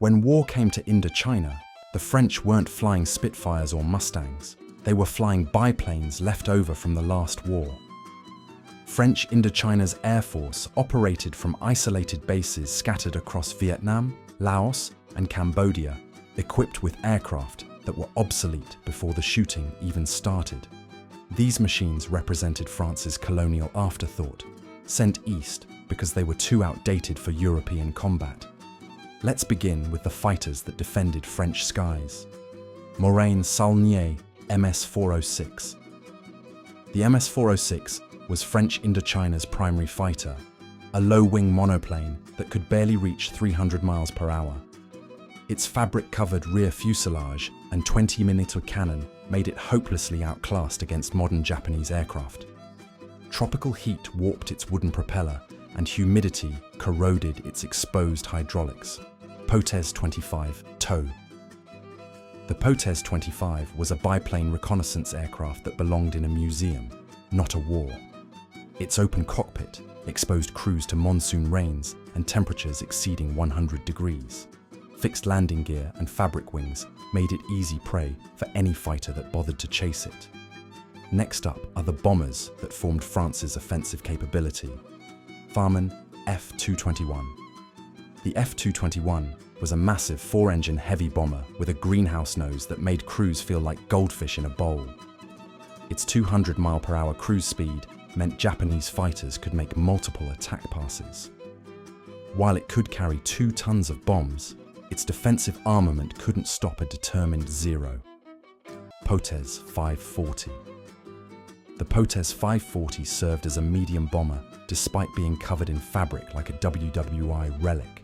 When war came to Indochina, the French weren't flying Spitfires or Mustangs. They were flying biplanes left over from the last war. French Indochina's air force operated from isolated bases scattered across Vietnam, Laos, and Cambodia, equipped with aircraft that were obsolete before the shooting even started. These machines represented France's colonial afterthought, sent east because they were too outdated for European combat. Let's begin with the fighters that defended French skies. Morane-Saulnier MS-406. The MS-406 was French Indochina's primary fighter, a low-wing monoplane that could barely reach 300 miles per hour. Its fabric-covered rear fuselage and 20mm cannon made it hopelessly outclassed against modern Japanese aircraft. Tropical heat warped its wooden propeller, and humidity corroded its exposed hydraulics. Potez 25 TOW. The Potez 25 was a biplane reconnaissance aircraft that belonged in a museum, not a war. Its open cockpit exposed crews to monsoon rains and temperatures exceeding 100 degrees. Fixed landing gear and fabric wings made it easy prey for any fighter that bothered to chase it. Next up are the bombers that formed France's offensive capability. Farman F-221. The F-221 was a massive four-engine heavy bomber with a greenhouse nose that made crews feel like goldfish in a bowl. Its 200-mile-per-hour cruise speed meant Japanese fighters could make multiple attack passes. While it could carry 2 tons of bombs, its defensive armament couldn't stop a determined zero. Potez 540. The Potez 540 served as a medium bomber despite being covered in fabric like a WW2 relic.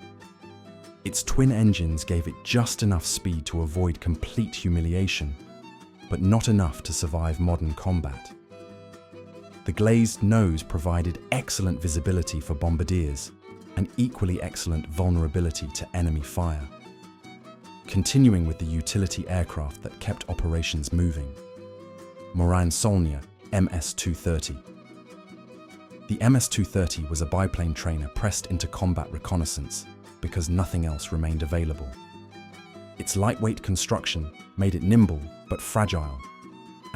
Its twin engines gave it just enough speed to avoid complete humiliation, but not enough to survive modern combat. The glazed nose provided excellent visibility for bombardiers and equally excellent vulnerability to enemy fire. Continuing with the utility aircraft that kept operations moving. Morane-Saulnier MS-230. The MS-230 was a biplane trainer pressed into combat reconnaissance because nothing else remained available. Its lightweight construction made it nimble but fragile,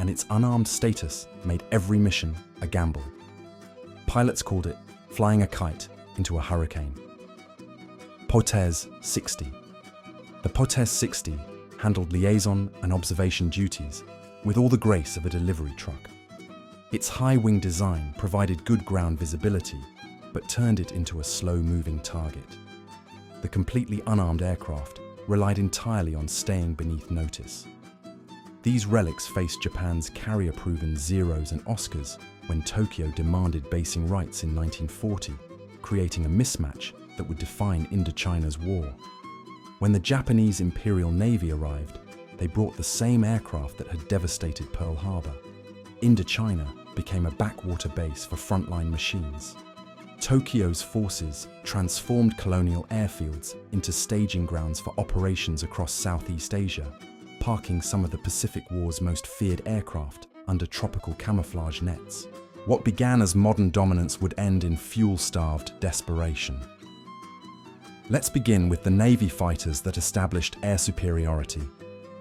and its unarmed status made every mission a gamble. Pilots called it flying a kite into a hurricane. Potez 60. The Potez 60 handled liaison and observation duties with all the grace of a delivery truck. Its high-wing design provided good ground visibility, but turned it into a slow-moving target. The completely unarmed aircraft relied entirely on staying beneath notice. These relics faced Japan's carrier-proven Zeros and Oscars when Tokyo demanded basing rights in 1940, creating a mismatch that would define Indochina's war. When the Japanese Imperial Navy arrived, they brought the same aircraft that had devastated Pearl Harbor. Indochina became a backwater base for frontline machines. Tokyo's forces transformed colonial airfields into staging grounds for operations across Southeast Asia, parking some of the Pacific War's most feared aircraft under tropical camouflage nets. What began as modern dominance would end in fuel-starved desperation. Let's begin with the Navy fighters that established air superiority.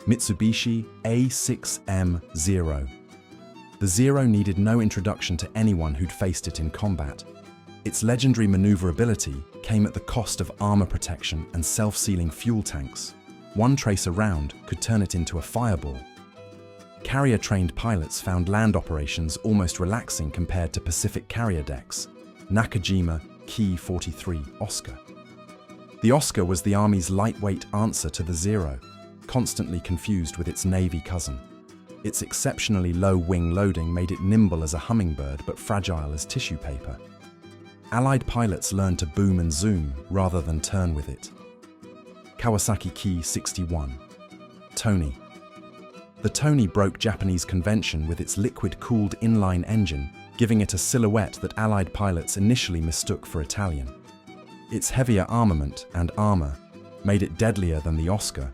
Mitsubishi A6M-0. The Zero needed no introduction to anyone who'd faced it in combat. Its legendary maneuverability came at the cost of armor protection and self-sealing fuel tanks. One tracer round could turn it into a fireball. Carrier-trained pilots found land operations almost relaxing compared to Pacific carrier decks. Nakajima Ki-43 Oscar. The Oscar was the Army's lightweight answer to the Zero, constantly confused with its Navy cousin. Its exceptionally low wing loading made it nimble as a hummingbird but fragile as tissue paper. Allied pilots learned to boom and zoom rather than turn with it. Kawasaki Ki-61. Tony. The Tony broke Japanese convention with its liquid-cooled inline engine, giving it a silhouette that Allied pilots initially mistook for Italian. Its heavier armament and armor made it deadlier than the Oscar,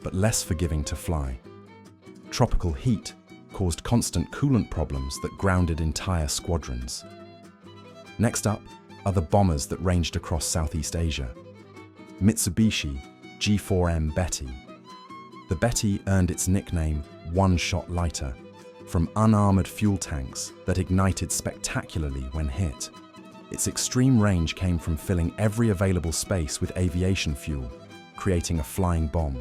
but less forgiving to fly. Tropical heat caused constant coolant problems that grounded entire squadrons. Next up are the bombers that ranged across Southeast Asia. Mitsubishi G4M Betty. The Betty earned its nickname one-shot lighter from unarmored fuel tanks that ignited spectacularly when hit. Its extreme range came from filling every available space with aviation fuel, creating a flying bomb.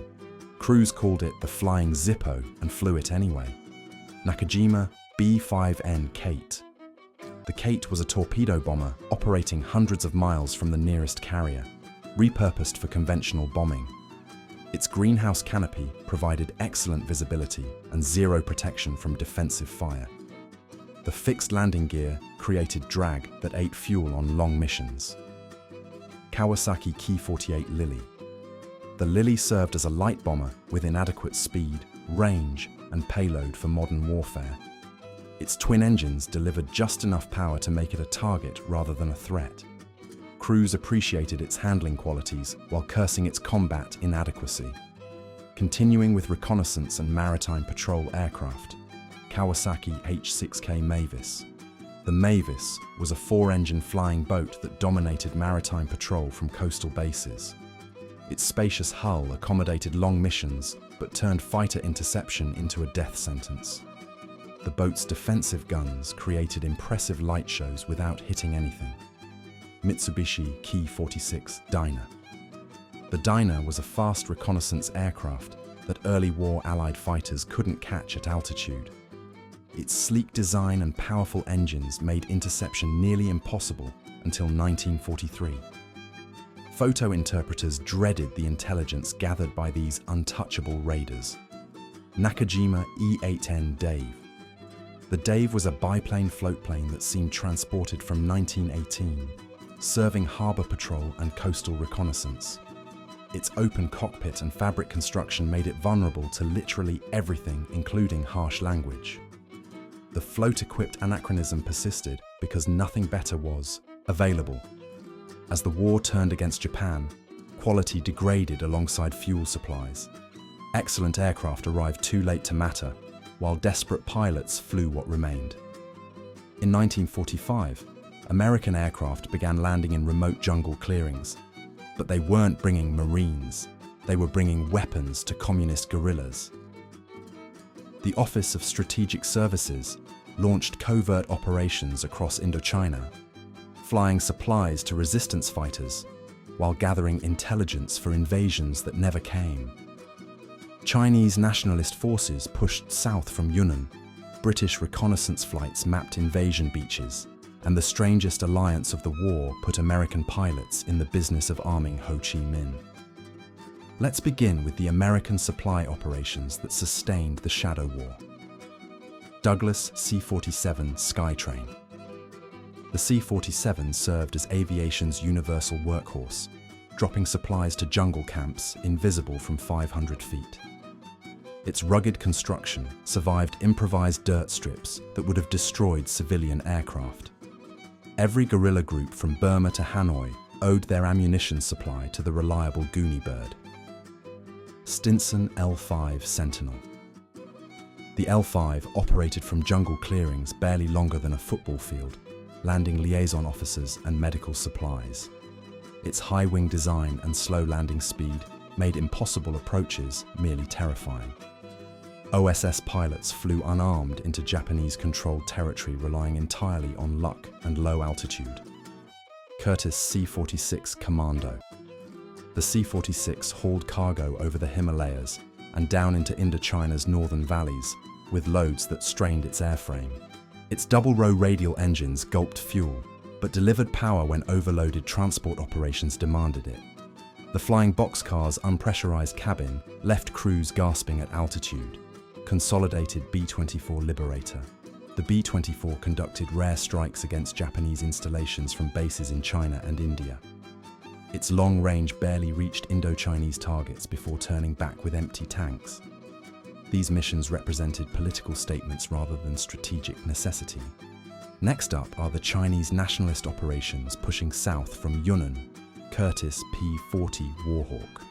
Crews called it the Flying Zippo and flew it anyway. Nakajima B5N Kate. The Kate was a torpedo bomber operating hundreds of miles from the nearest carrier, repurposed for conventional bombing. Its greenhouse canopy provided excellent visibility and zero protection from defensive fire. The fixed landing gear created drag that ate fuel on long missions. Kawasaki Ki-48 Lily. The Lily served as a light bomber with inadequate speed, range, and payload for modern warfare. Its twin engines delivered just enough power to make it a target rather than a threat. Crews appreciated its handling qualities while cursing its combat inadequacy. Continuing with reconnaissance and maritime patrol aircraft, Kawasaki H-6K Mavis. The Mavis was a four-engine flying boat that dominated maritime patrol from coastal bases. Its spacious hull accommodated long missions, but turned fighter interception into a death sentence. The boat's defensive guns created impressive light shows without hitting anything. Mitsubishi Ki-46 Dyna. The Dyna was a fast reconnaissance aircraft that early war Allied fighters couldn't catch at altitude. Its sleek design and powerful engines made interception nearly impossible until 1943. Photo interpreters dreaded the intelligence gathered by these untouchable raiders. Nakajima E-8N Dave. The Dave was a biplane floatplane that seemed transported from 1918, serving harbour patrol and coastal reconnaissance. Its open cockpit and fabric construction made it vulnerable to literally everything, including harsh language. The float-equipped anachronism persisted because nothing better was available. As the war turned against Japan, quality degraded alongside fuel supplies. Excellent aircraft arrived too late to matter, while desperate pilots flew what remained. In 1945, American aircraft began landing in remote jungle clearings, but they weren't bringing Marines, they were bringing weapons to communist guerrillas. The Office of Strategic Services launched covert operations across Indochina, flying supplies to resistance fighters while gathering intelligence for invasions that never came. Chinese nationalist forces pushed south from Yunnan. British reconnaissance flights mapped invasion beaches, and the strangest alliance of the war put American pilots in the business of arming Ho Chi Minh. Let's begin with the American supply operations that sustained the Shadow War. Douglas C-47 Skytrain. The C-47 served as aviation's universal workhorse, dropping supplies to jungle camps invisible from 500 feet. Its rugged construction survived improvised dirt strips that would have destroyed civilian aircraft. Every guerrilla group from Burma to Hanoi owed their ammunition supply to the reliable Goonie bird. Stinson L-5 Sentinel. The L-5 operated from jungle clearings barely longer than a football field, landing liaison officers and medical supplies. Its high-wing design and slow landing speed made impossible approaches merely terrifying. OSS pilots flew unarmed into Japanese-controlled territory, relying entirely on luck and low altitude. Curtiss C-46 Commando. The C-46 hauled cargo over the Himalayas and down into Indochina's northern valleys, with loads that strained its airframe. Its double-row radial engines gulped fuel, but delivered power when overloaded transport operations demanded it. The flying boxcar's unpressurized cabin left crews gasping at altitude. Consolidated B-24 Liberator. The B-24 conducted rare strikes against Japanese installations from bases in China and India. Its long range barely reached Indo-Chinese targets before turning back with empty tanks. These missions represented political statements rather than strategic necessity. Next up are the Chinese nationalist operations pushing south from Yunnan, Curtiss P-40 Warhawk.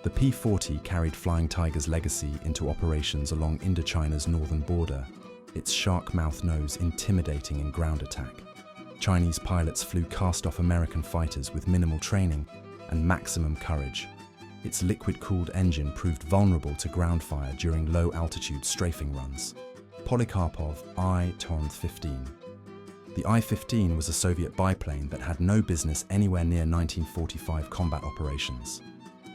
The P-40 carried Flying Tiger's legacy into operations along Indochina's northern border, its shark-mouth nose intimidating in ground attack. Chinese pilots flew cast-off American fighters with minimal training and maximum courage. Its liquid-cooled engine proved vulnerable to ground fire during low-altitude strafing runs. Polikarpov I-15. The I-15 was a Soviet biplane that had no business anywhere near 1945 combat operations.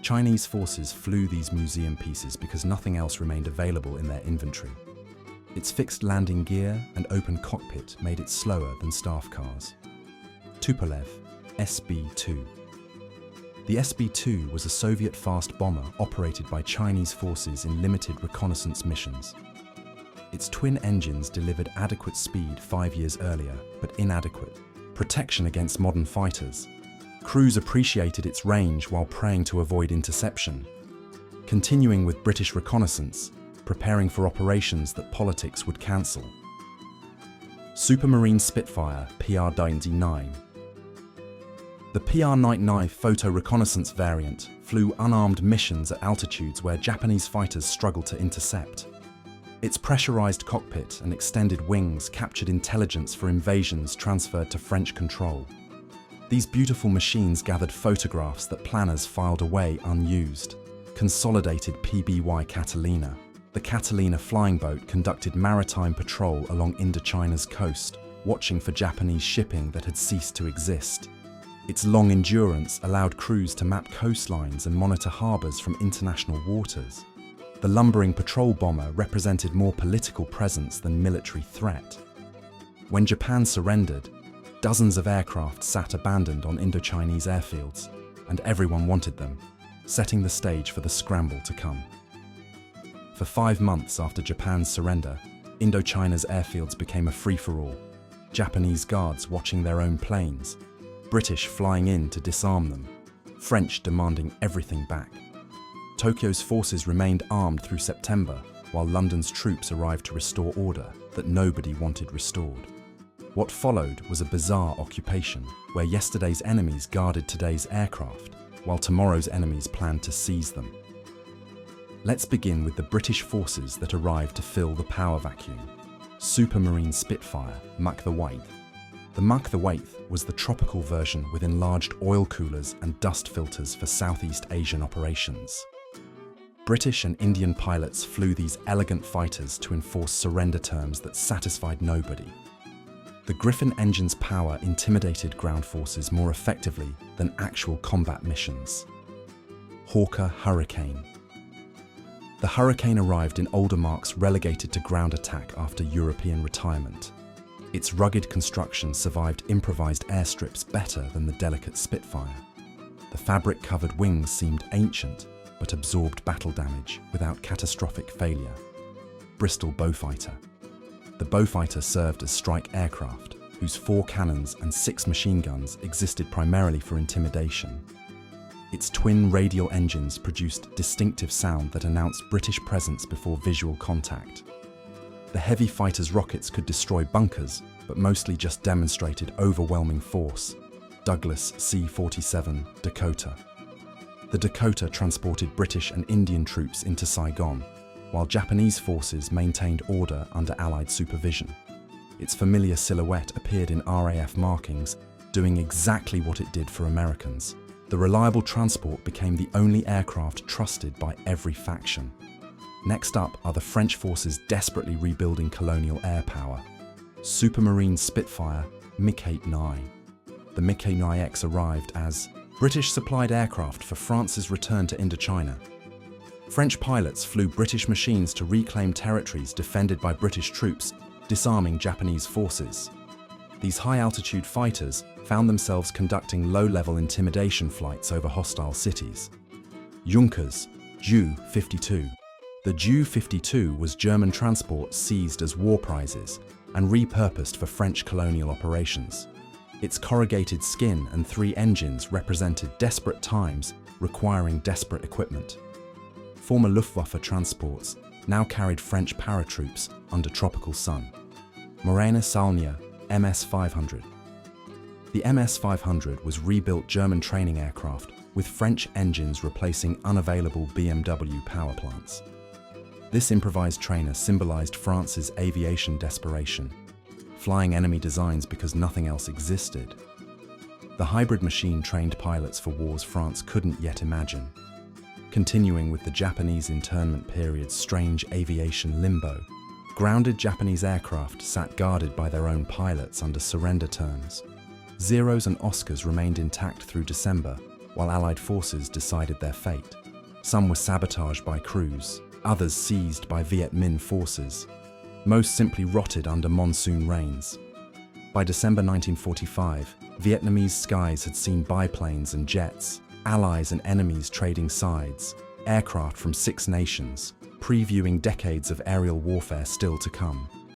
Chinese forces flew these museum pieces because nothing else remained available in their inventory. Its fixed landing gear and open cockpit made it slower than staff cars. Tupolev SB-2. The SB-2 was a Soviet fast bomber operated by Chinese forces in limited reconnaissance missions. Its twin engines delivered adequate speed 5 years earlier, but inadequate protection against modern fighters. Crews appreciated its range while praying to avoid interception. Continuing with British reconnaissance, preparing for operations that politics would cancel. Supermarine Spitfire PR-99. The PR-99 photo reconnaissance variant flew unarmed missions at altitudes where Japanese fighters struggled to intercept. Its pressurized cockpit and extended wings captured intelligence for invasions transferred to French control. These beautiful machines gathered photographs that planners filed away unused. Consolidated PBY Catalina. The Catalina flying boat conducted maritime patrol along Indochina's coast, watching for Japanese shipping that had ceased to exist. Its long endurance allowed crews to map coastlines and monitor harbors from international waters. The lumbering patrol bomber represented more political presence than military threat. When Japan surrendered, dozens of aircraft sat abandoned on Indochinese airfields, and everyone wanted them, setting the stage for the scramble to come. For 5 months after Japan's surrender, Indochina's airfields became a free-for-all. Japanese guards watching their own planes, British flying in to disarm them, French demanding everything back. Tokyo's forces remained armed through September, while London's troops arrived to restore order that nobody wanted restored. What followed was a bizarre occupation, where yesterday's enemies guarded today's aircraft, while tomorrow's enemies planned to seize them. Let's begin with the British forces that arrived to fill the power vacuum. Supermarine Spitfire, Mach the 8th. The Mach the 8th was the tropical version with enlarged oil coolers and dust filters for Southeast Asian operations. British and Indian pilots flew these elegant fighters to enforce surrender terms that satisfied nobody. The Griffin engine's power intimidated ground forces more effectively than actual combat missions. Hawker Hurricane. The Hurricane arrived in older marks relegated to ground attack after European retirement. Its rugged construction survived improvised airstrips better than the delicate Spitfire. The fabric-covered wings seemed ancient, but absorbed battle damage without catastrophic failure. Bristol Beaufighter. The Beaufighter served as strike aircraft, whose 4 cannons and 6 machine guns existed primarily for intimidation. Its twin radial engines produced distinctive sound that announced British presence before visual contact. The heavy fighter's rockets could destroy bunkers, but mostly just demonstrated overwhelming force. Douglas C-47 Dakota. The Dakota transported British and Indian troops into Saigon, while Japanese forces maintained order under Allied supervision. Its familiar silhouette appeared in RAF markings, doing exactly what it did for Americans. The reliable transport became the only aircraft trusted by every faction. Next up are the French forces desperately rebuilding colonial air power. Supermarine Spitfire MiG-9. The MiG-9X arrived as British-supplied aircraft for France's return to Indochina. French pilots flew British machines to reclaim territories defended by British troops, disarming Japanese forces. These high-altitude fighters found themselves conducting low-level intimidation flights over hostile cities. Junkers Ju-52. The Ju-52 was German transport seized as war prizes and repurposed for French colonial operations. Its corrugated skin and 3 engines represented desperate times requiring desperate equipment. Former Luftwaffe transports now carried French paratroops under tropical sun. Morena Saulnier MS-500. The MS-500 was rebuilt German training aircraft with French engines replacing unavailable BMW power plants. This improvised trainer symbolized France's aviation desperation, flying enemy designs because nothing else existed. The hybrid machine trained pilots for wars France couldn't yet imagine. Continuing with the Japanese internment period's strange aviation limbo, grounded Japanese aircraft sat guarded by their own pilots under surrender terms. Zeros and Oscars remained intact through December, while Allied forces decided their fate. Some were sabotaged by crews, others seized by Viet Minh forces. Most simply rotted under monsoon rains. By December 1945, Vietnamese skies had seen biplanes and jets, allies and enemies trading sides, aircraft from 6 nations, previewing decades of aerial warfare still to come.